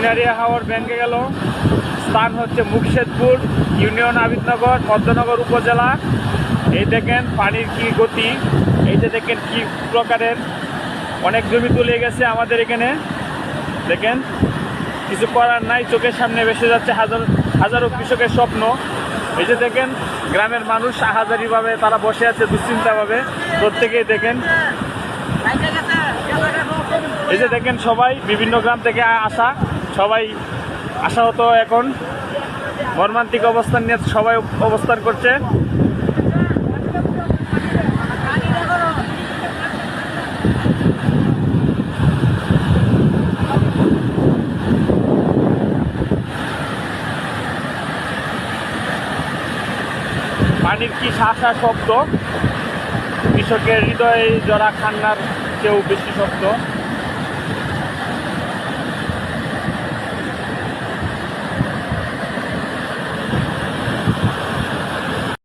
সিনারিয়া হাওর ভেঙে গেল। স্থান হচ্ছে মুকশেদপুর ইউনিয়ন আবিদনগর মধ্যনগর উপজেলা। এই দেখেন পানির কি গতি, এই যে দেখেন কি প্রকারের অনেক জমি তুলে গেছে আমাদের এখানে। দেখেন কিছু করার নাই, চোখের সামনে ভেসে যাচ্ছে হাজারো কৃষকের স্বপ্ন। এই যে দেখেন গ্রামের মানুষ আহাজারিভাবে তারা বসে আছে দুশ্চিন্তাভাবে প্রত্যেকেই। দেখেন এই যে দেখেন সবাই বিভিন্ন গ্রাম থেকে আসা, সবাই আশাহত এখন মর্মান্তিক অবস্থান নিয়ে সবাই অবস্থান করছে। পানির কি শাসা শব্দ, কৃষকের হৃদয়ে জরা কান্নার চেয়েও বেশি শব্দ।